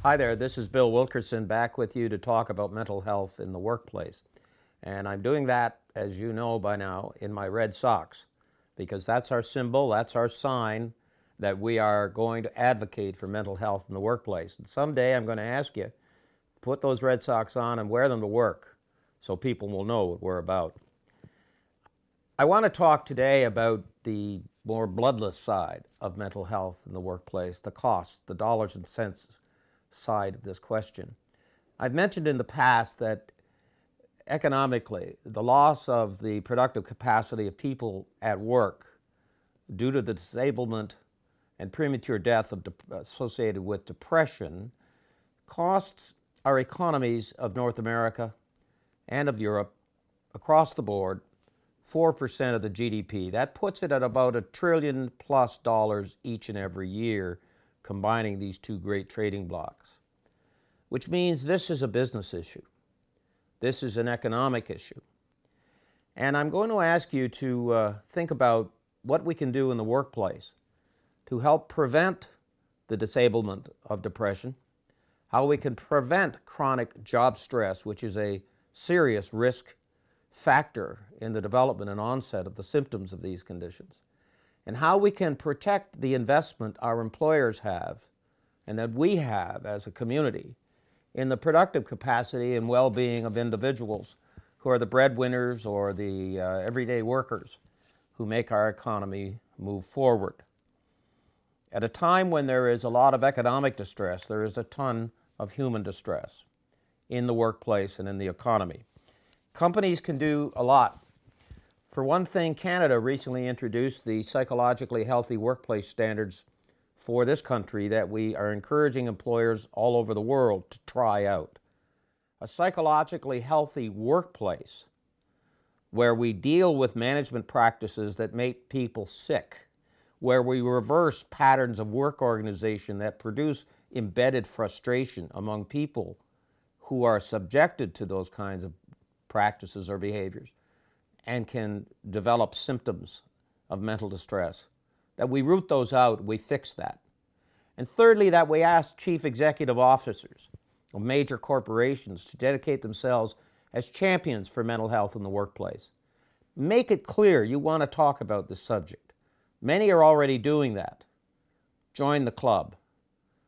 Hi there, this is Bill Wilkerson back with you to talk about mental health in the workplace. And I'm doing that, as you know by now, in my red socks, because that's our symbol, that's our sign that we are going to advocate for mental health in the workplace. And someday I'm going to ask you, put those red socks on and wear them to work so people will know what we're about. I want to talk today about the more bloodless side of mental health in the workplace, the costs, the dollars and cents side of this question. I've mentioned in the past that economically, the loss of the productive capacity of people at work due to the disablement and premature death associated with depression costs our economies of North America and of Europe across the board 4% of the GDP. That puts it at about $1 trillion+ each and every year, combining these two great trading blocks, which means this is a business issue. This is an economic issue. And I'm going to ask you to think about what we can do in the workplace to help prevent the disablement of depression, how we can prevent chronic job stress, which is a serious risk factor in the development and onset of the symptoms of these conditions, and how we can protect the investment our employers have and that we have as a community in the productive capacity and well-being of individuals who are the breadwinners or the everyday workers who make our economy move forward. At a time when there is a lot of economic distress, there is a ton of human distress in the workplace and in the economy. Companies can do a lot. For one thing, Canada recently introduced the psychologically healthy workplace standards for this country that we are encouraging employers all over the world to try out. A psychologically healthy workplace where we deal with management practices that make people sick, where we reverse patterns of work organization that produce embedded frustration among people who are subjected to those kinds of practices or behaviors and can develop symptoms of mental distress, that we root those out, we fix that. And thirdly, that we ask chief executive officers of major corporations to dedicate themselves as champions for mental health in the workplace. Make it clear you want to talk about this subject. Many are already doing that. Join the club.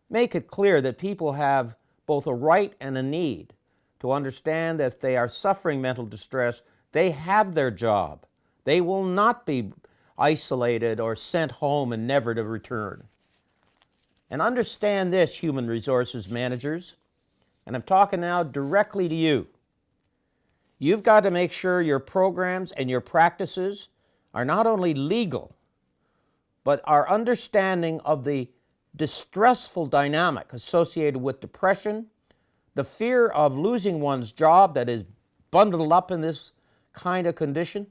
Make it clear that people have both a right and a need to understand that if they are suffering mental distress, they have their job. They will not be isolated or sent home and never to return. And understand this, human resources managers, and I'm talking now directly to you. You've got to make sure your programs and your practices are not only legal, but are understanding of the distressful dynamic associated with depression, the fear of losing one's job that is bundled up in this kind of condition.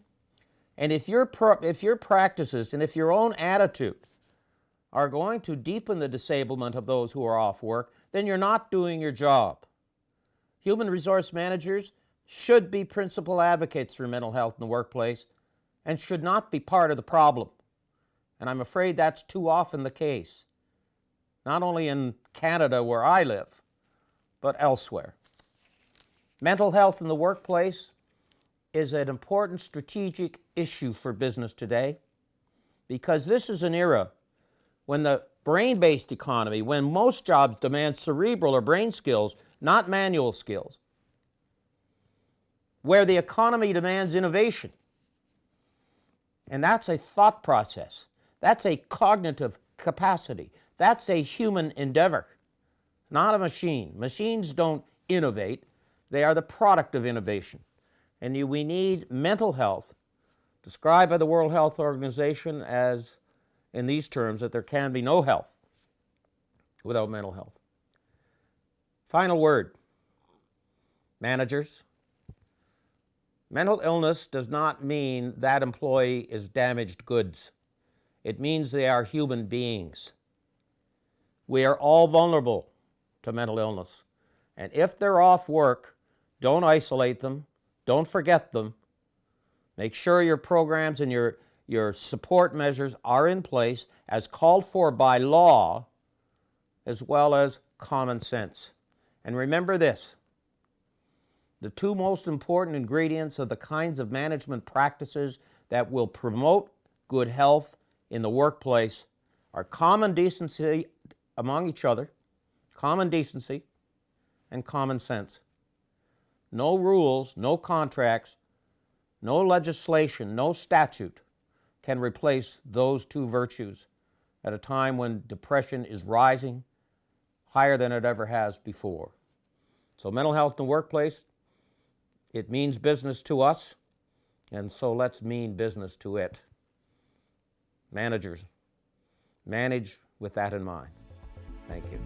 And if your practices and if your own attitude are going to deepen the disablement of those who are off work, then you're not doing your job. Human resource managers should be principal advocates for mental health in the workplace and should not be part of the problem. And I'm afraid that's too often the case, not only in Canada where I live, but elsewhere. Mental health in the workplace is an important strategic issue for business today because this is an era when the brain-based economy, when most jobs demand cerebral or brain skills, not manual skills, where the economy demands innovation. And that's a thought process. That's a cognitive capacity. That's a human endeavor, not a machine. Machines don't innovate. They are the product of innovation. And we need mental health, described by the World Health Organization as, in these terms, that there can be no health without mental health. Final word, managers. Mental illness does not mean that employee is damaged goods. It means they are human beings. We are all vulnerable to mental illness. And if they're off work, don't isolate them. Don't forget them. Make sure your programs and your support measures are in place as called for by law as well as common sense. And remember this, the two most important ingredients of the kinds of management practices that will promote good health in the workplace are common decency among each other, common decency, and common sense. No rules, no contracts, no legislation, no statute can replace those two virtues at a time when depression is rising higher than it ever has before. So mental health in the workplace, it means business to us, and so let's mean business to it. Managers, manage with that in mind. Thank you.